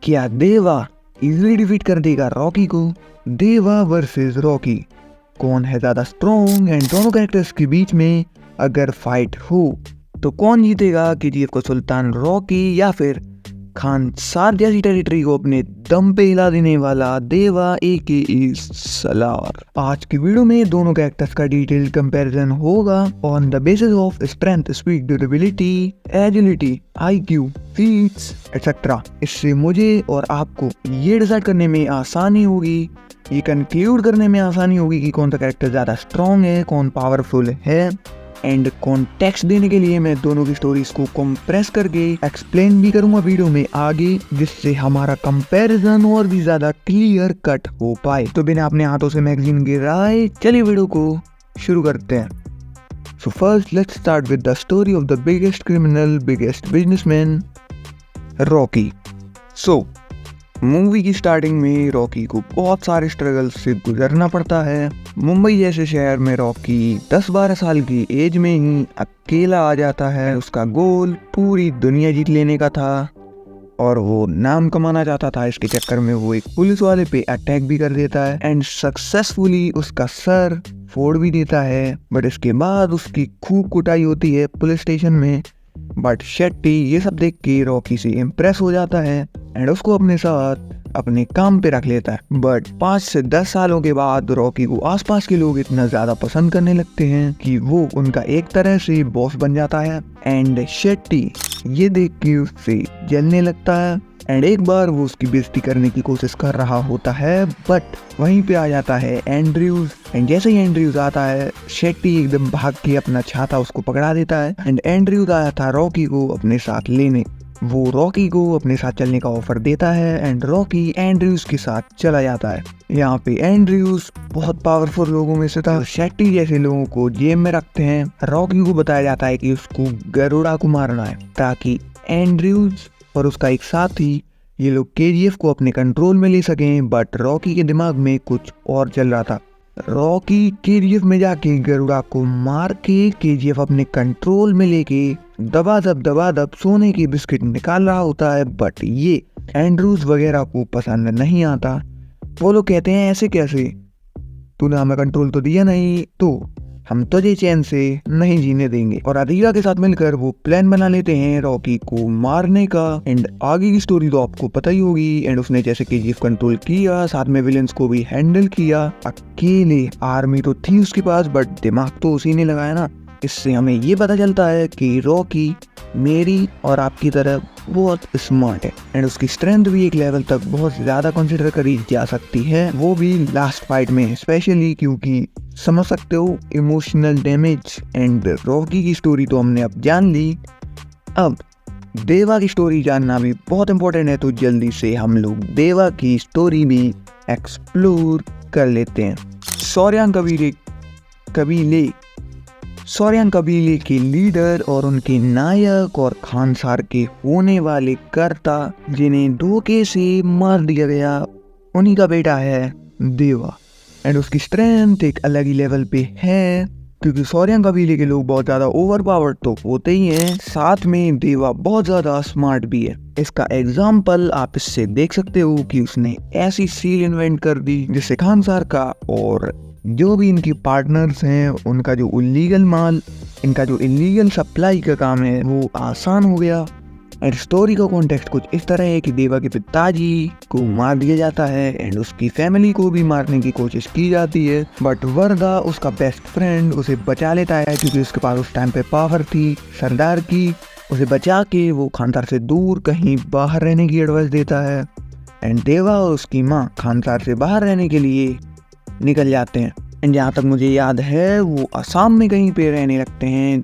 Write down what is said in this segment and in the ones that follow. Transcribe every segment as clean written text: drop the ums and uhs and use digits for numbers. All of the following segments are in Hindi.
क्या देवा इजीली डिफीट कर देगा रॉकी को? देवा वर्सेस रॉकी, कौन है ज्यादा स्ट्रॉन्ग? एंड दोनों कैरेक्टर्स के बीच में अगर फाइट हो तो कौन जीतेगा? केजीएफ को सुल्तान रॉकी या फिर खान सार जैसी टेरिटरी को अपने दम पे हिला देने वाला देवा AKA सलार? आज की वीडियो में दोनों कैरेक्टर्स का डिटेल्ड कंपैरिजन होगा on the basis of strength, speed, durability, agility, IQ, feats etcetera. इससे मुझे और आपको ये डिसाइड करने में आसानी होगी, ये कंक्लूड करने में आसानी होगी कि कौन सा कैरेक्टर ज्यादा स्ट्रॉन्ग है, कौन पावरफुल है। एंड कॉन्टेक्स्ट देने के लिए मैं दोनों की स्टोरीज को कंप्रेस करके एक्सप्लेन भी करूंगा वीडियो में आगे, जिससे हमारा कंपैरिजन और भी ज्यादा क्लियर कट हो पाए। तो बिना अपने हाथों से मैगजीन गिराए चलिए वीडियो को शुरू करते हैं। So first let's start with the story of the biggest criminal, biggest businessman, Rocky. So movie की स्टार्टिंग में रॉकी को बहुत सारे स्ट्रगल से गुजरना पड़ता है। मुंबई जैसे शहर में रॉकी 10-12 साल की एज में ही अकेला आ जाता है। उसका गोल पूरी दुनिया जीत लेने का था और वो नाम कमाना चाहता था। इसके चक्कर में वो एक पुलिस वाले पे अटैक भी कर देता है एंड सक्सेसफुली उसका सर फोड़ भी देता है। बट इसके बाद उसकी खूब कुटाई होती है पुलिस स्टेशन में। बट शेट्टी ये सब देख के रॉकी से इम्प्रेस हो जाता है एंड उसको अपने साथ अपने काम पे रख लेता है। बट 5 से 10 सालों के बाद रॉकी को आसपास के लोग इतना ज्यादा पसंद करने लगते हैं कि वो उनका एक तरह से बॉस बन जाता है। एंड शेट्टी ये देख के उससे जलने लगता है एंड एक बार वो उसकी बेइज्जती करने की कोशिश कर रहा होता है। बट वहीं पे आ जाता है एंड्रयूज एंड जैसे ही एंड्रयूज आता है शेट्टी एकदम भाग के अपना छाता उसको पकड़ा देता है। एंड एंड्रयूज आया था रॉकी को अपने साथ लेने। वो रॉकी को अपने साथ चलने का ऑफर देता है एंड रॉकी एंड्रयूज के साथ चला जाता है। यहाँ पे एंड्रयूज बहुत पावरफुल लोगों में से था। शेट्टी जैसे लोगों को जेब में रखते हैं। रॉकी को बताया जाता है कि उसको गरुड़ा को मारना है ताकि एंड्रयूज और उसका एक साथी ये लोग KGF को अपने कंट्रोल में ले सकें। बट रॉकी के दिमाग में कुछ और चल रहा था। रॉकी KGF में जाके गरुड़ा को मार के KGF अपने कंट्रोल में लेके दबा सोने की बिस्किट निकाल रहा होता है। बट ये एंड्रूज वगैरह को पसंद नहीं आता। वो लोग कहते हैं ऐसे कैसे, तूने हमें कंट्रोल तो दिया नहीं, तो हम तुझे चैन से नहीं जीने देंगे। और अदीरा के साथ मिलकर वो प्लान बना लेते हैं रॉकी को मारने का। एंड आगे की स्टोरी तो आपको पता ही होगी। एंड उसने जैसे KGF कंट्रोल किया, साथ में विलेंस को भी हैंडल किया। अकेले आर्मी तो थी उसके पास बट दिमाग तो उसी ने लगाया ना। इससे हमें ये पता चलता है कि रॉकी मेरी और आपकी तरह बहुत स्मार्ट है एंड उसकी स्ट्रेंथ भी एक लेवल तक बहुत ज्यादा कंसिडर करी जा सकती है, वो भी लास्ट फाइट में स्पेशली, क्योंकि समझ सकते हो इमोशनल डैमेज। एंड रॉकी की स्टोरी तो हमने अब जान ली। अब देवा की स्टोरी जानना भी बहुत इम्पोर्टेंट है, तो जल्दी से हम लोग देवा की स्टोरी भी एक्सप्लोर कर लेते हैं। सौर्यान कबीले के लीडर और उनके नायक और खानसार के होने वाले कर्ता जिन्हें धोखे से मार दिया गया, उन्हीं का बेटा है देवा। एंड उसकी स्ट्रेंथ एक अलग ही लेवल पे है, क्योंकि सौर्यान कबीले के लोग बहुत ज्यादा ओवर पावर्ड तो होते ही हैं, साथ में देवा बहुत ज्यादा स्मार्ट भी है। इसका एग्जाम्पल आप इससे देख सकते हो कि उसने ऐसी सील इन्वेंट कर दी जिससे खानसार का और जो भी इनकी पार्टनर्स हैं उनका जो इलीगल माल, इनका जो इलीगल सप्लाई का काम है वो आसान हो गया। एंड स्टोरी का कॉन्टेक्स्ट कुछ इस तरह है कि देवा के पिताजी को मार दिया जाता है एंड उसकी फैमिली को भी मारने की कोशिश की जाती है। बट वर्दा उसका बेस्ट फ्रेंड उसे बचा लेता है, क्योंकि उसके पास उस टाइम पे पावर थी सरदार की। उसे बचा के वो खानसार से दूर कहीं बाहर रहने की एडवाइस देता है एंड देवा और उसकी माँ खानसार से बाहर रहने के लिए निकल जाते हैं। एंड जहाँ तक मुझे याद है वो असम में कहीं पे रहने लगते हैं।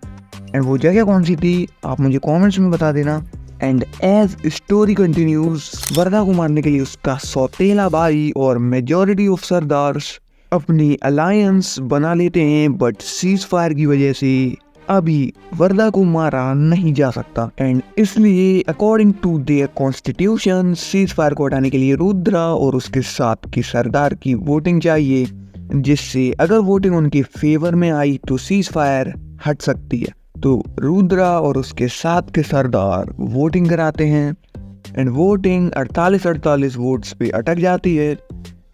एंड वो जगह कौन सी थी आप मुझे कमेंट्स में बता देना। एंड एज स्टोरी कंटिन्यूज, वर्दा को मारने के लिए उसका सौतेला भाई और मेजॉरिटी ऑफ सरदार्स अपनी अलायंस बना लेते हैं। बट सीज फायर की वजह से अभी वर्दा को मारा नहीं जा सकता एंड इसलिए according to their constitution ceasefire को हटाने के लिए रुद्रा और उसके साथ के सरदार की वोटिंग चाहिए, जिससे अगर वोटिंग उनके फेवर में आई तो सीज फायर हट सकती है। तो रुद्रा और उसके साथ के सरदार वोटिंग कराते हैं एंड वोटिंग 48 वोट्स पे अटक जाती है।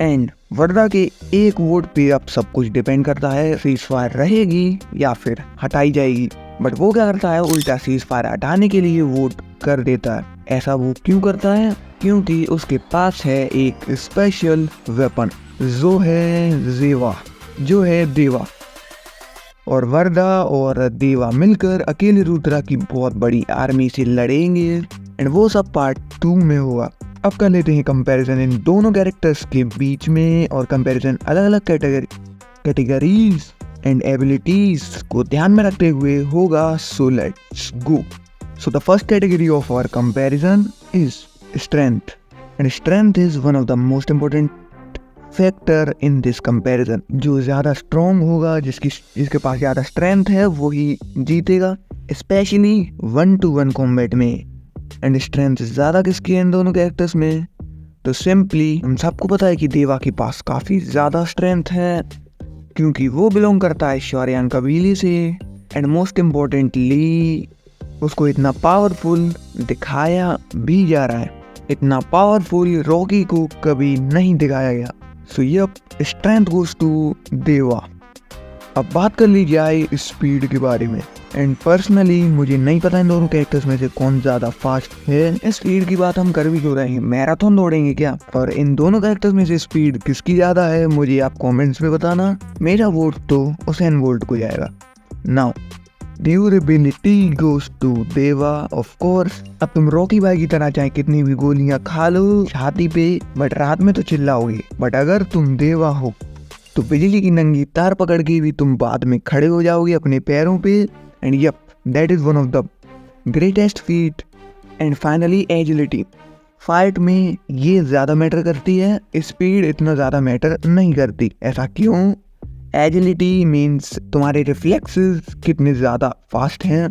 एंड वर्दा के एक वोट पे अब सब कुछ डिपेंड करता है, सीज फायर रहेगी या फिर हटाई जाएगी। बट वो क्या करता है, उल्टा सीज फायर हटाने के लिए वोट कर देता है। ऐसा वो क्यों करता है? क्योंकि उसके पास है एक स्पेशल वेपन जो है जेवा, जो है देवा। और वर्दा और देवा मिलकर अकेले रुद्रा की बहुत बड़ी आर्मी से लड़ेंगे एंड वो सब पार्ट 2 में होगा। अब कर लेते हैं कंपैरिजन इन दोनों कैरेक्टर्स के बीच में, और कंपैरिजन अलग अलग कैटेगरीज एंड एबिलिटीज को ध्यान में रखते हुए होगा। So let's go. So the first category of our comparison is strength, and strength is one of the most important factor in this comparison. जो ज़्यादा स्ट्रॉन्ग होगा, जिसके पास ज़्यादा स्ट्रेंथ है, वो ही जीतेगा, स्पेशली 1-to-1 कॉम्बैट में। एंड स्ट्रेंथ ज़्यादा किसकी है इन दोनों कैरेक्टर्स में? तो सिंपली हम सबको पता है कि देवा के पास काफ़ी ज़्यादा स्ट्रेंथ है, क्योंकि वो बिलोंग करता है शौर्यान कबीले से। एंड मोस्ट इम्पोर्टेंटली उसको इतना पावरफुल दिखाया भी जा रहा है, इतना पावरफुल रॉकी को कभी नहीं दिखाया गया। So yup, strength goes to Deva. अब बात कर ली जाए स्पीड के बारे में। एंड पर्सनली मुझे नहीं पता इन दोनों कैरेक्टर्स में से कौन ज़्यादा फास्ट है। स्पीड की बात हम कर भी क्यों रहे हैं, मैराथन दौड़ेंगे क्या? और इन दोनों कैरेक्टर्स में से स्पीड किसकी ज़्यादा है, मुझे आप कमेंट्स में बताना। मेरा वोट तो उसेन बोल्ट को जाएगा। नाउ ड्यूरेबिलिटी गोज टू देवा ऑफ कोर्स। अब तुम रॉकी भाई की तरह चाहे कितनी भी गोलियां खा लो छाती पे, बट रात में तो चिल्लाओगे। बट अगर तुम देवा हो तो बिजली की नंगी तार पकड़ के भी तुम बाद में खड़े हो जाओगे अपने पैरों पे। And yup, that is one of the greatest feat. And finally agility. Fight में ये ज़्यादा मैटर करती है, स्पीड इतना ज़्यादा मैटर नहीं करती। ऐसा क्यों? एजिलिटी मीन्स तुम्हारे रिफ्लेक्सेस कितने ज़्यादा फास्ट हैं,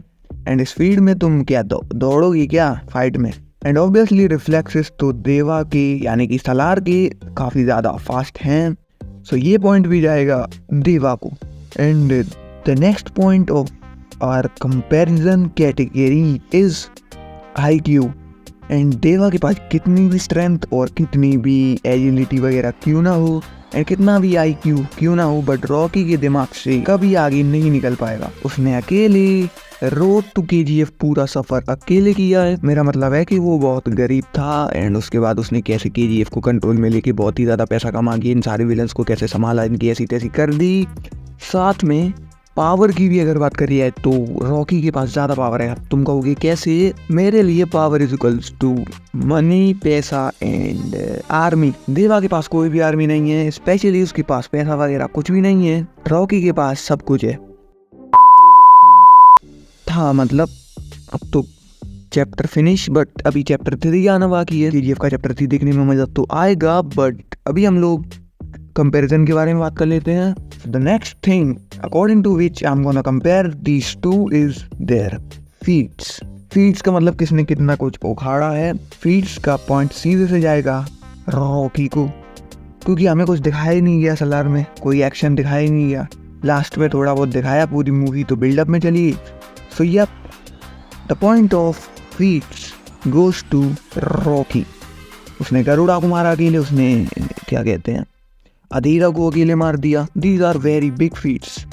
एंड स्पीड में तुम क्या दौड़ोगे क्या फाइट में? एंड ऑब्वियसली रिफ्लेक्सेस तो देवा के यानी कि सलार के काफ़ी ज़्यादा फास्ट हैं। सो ये पॉइंट भी जाएगा देवा को। And the next point of our comparison category is IQ। And Deva के पास कितनी भी स्ट्रेंथ और कितनी भी एजिलिटी वगैरह क्यों ना हो, एंड कितना भी IQ क्यों ना हो, बट रॉकी के दिमाग से कभी आगे नहीं निकल पाएगा। उसने अकेले रोड टू KGF पूरा सफ़र अकेले किया है। मेरा मतलब है कि वो बहुत गरीब था, एंड उसके बाद उसने कैसे KGF को कंट्रोल में लेके बहुत ही ज़्यादा पैसा कमा के इन सारे विलन्स को कैसे संभाला, इनकी ऐसी तैसी कर दी। साथ में पावर की भी अगर बात करी है तो रॉकी के पास ज़्यादा पावर है। तुम कहोगे कैसे? मेरे लिए power is equals to money, पैसा एंड आर्मी। देवा के पास कोई भी आर्मी नहीं है, स्पेशली उसके पास पैसा वगैरह कुछ भी नहीं है। रॉकी के पास सब कुछ है। था मतलब अब तो चैप्टर फिनिश, बट अभी चैप्टर 3 आना बाकी है। KGF का चैप्टर 3 देखने में मजा तो आएगा, बट अभी हम लोग कंपैरिजन के बारे में बात कर लेते हैं। The next thing according to which I am gonna compare these to is their feats. Feats का मतलब किसने कितना कुछ उखाड़ा है। फीट्स का पॉइंट सीधे से जाएगा रॉकी को, क्योंकि हमें कुछ दिखाया ही नहीं गया सलार में, कोई एक्शन दिखाया ही नहीं गया। लास्ट में थोड़ा बहुत दिखाया, पूरी मूवी तो बिल्डअप में चली। So yup, the point of feats goes to Rocky. उसने गरुड़ा को मारा अकेले, उसने क्या कहते हैं अधीरा को अकेले मार दिया। These are very big feats.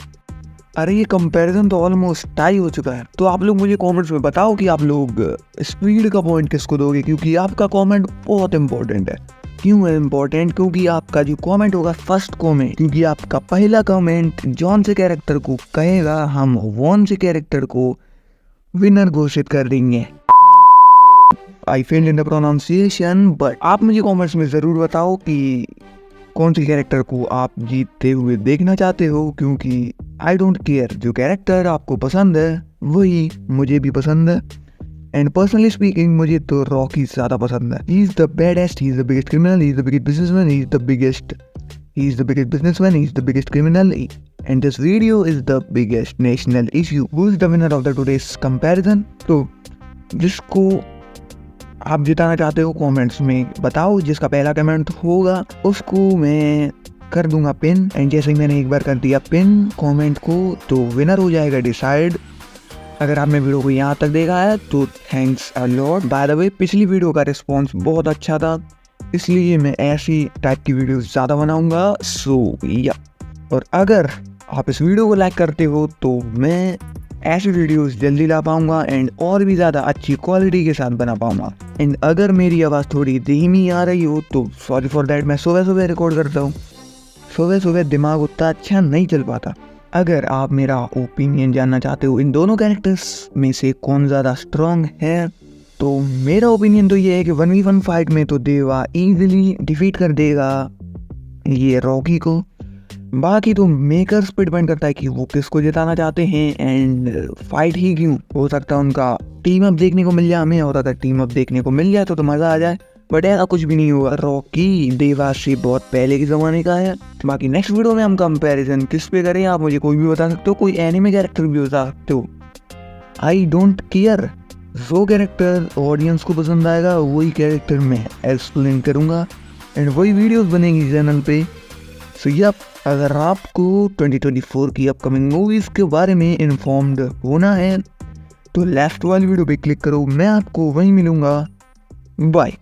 अरे ये कंपैरिजन तो ऑलमोस्ट टाई हो चुका है। तो आप लोग मुझे कमेंट्स में बताओ कि आप लोग स्पीड का पॉइंट किसको दोगे, क्योंकि आपका कमेंट बहुत इंपॉर्टेंट है। क्यों है इंपॉर्टेंट? क्योंकि आपका जो कमेंट होगा फर्स्ट कमेंट, क्योंकि आपका पहला कमेंट जॉन से कैरेक्टर को कहेगा, हम वॉन से कैरेक्टर को विनर घोषित कर देंगे। I failed in the pronunciation, but आप मुझे कमेंट्स में ज़रूर बताओ कि कौन से कैरेक्टर को आप जीतते हुए देखना चाहते हो, क्योंकि आई डोंट केयर, जो कैरेक्टर आपको पसंद है वही मुझे भी पसंद है। एंड पर्सनली स्पीकिंग मुझे तो रॉकी ज़्यादा पसंद है। He is the baddest, he is the biggest criminal, he is the biggest businessman, he is the biggest businessman, he is the biggest criminal, and this video is the biggest national issue. Who is the winner of the today's comparison? तो जिसको आप जिताना चाहते हो कमेंट्स में बताओ। जिसका पहला कमेंट होगा उसको मैं कर दूंगा पिन, एंड जैसे ही मैंने एक बार कर दिया पिन कमेंट को, तो विनर हो जाएगा डिसाइड। अगर आपने वीडियो को यहाँ तक देखा है तो thanks a lot. By the way पिछली वीडियो का रिस्पॉन्स बहुत अच्छा था, इसलिए मैं ऐसी टाइप की वीडियो ज़्यादा बनाऊंगा। सो या, और अगर आप इस वीडियो को लाइक करते हो तो मैं ऐसी वीडियोस जल्दी ला पाऊंगा एंड और भी ज़्यादा अच्छी क्वालिटी के साथ बना पाऊंगा। एंड अगर मेरी आवाज़ थोड़ी धीमी आ रही हो तो सॉरी फॉर दैट। मैं सुबह सुबह रिकॉर्ड करता हूँ, सुबह सुबह दिमाग उतना अच्छा नहीं चल पाता। अगर आप मेरा ओपिनियन जानना चाहते हो इन दोनों कैरेक्टर्स में से कौन ज़्यादा स्ट्रॉन्ग है, तो मेरा ओपिनियन तो ये है कि 1v1 फाइट में तो देवा इजीली डिफीट कर देगा ये रॉकी को। बाकी तो मेकर्स पे डिपेंड करता है कि वो किसको जिताना चाहते हैं एंड फाइट ही क्यों, हो सकता है उनका टीम अप देखने को मिल जाए हमें, और अगर टीम अप देखने को मिल जाए तो मज़ा आ जाए। बट ऐसा कुछ भी नहीं हुआ, रॉकी देवा से बहुत पहले के ज़माने का है। बाकी नेक्स्ट वीडियो में हम कंपैरिजन किस पे करें आप मुझे कोई भी बता सकते हो, कोई एनिमे कैरेक्टर भी बता सकते हो, आई डोंट केयर। जो कैरेक्टर ऑडियंस को पसंद आएगा वही कैरेक्टर मैं एक्सप्लेन करूँगा एंड वही वीडियोस बनेंगी चैनल पे। सो यप, अगर आपको 2024 की अपकमिंग मूवीज़ के बारे में इन्फॉर्म्ड होना है तो लेफ्ट वाली वीडियो पे क्लिक करो, मैं आपको वहीं मिलूँगा। बाय।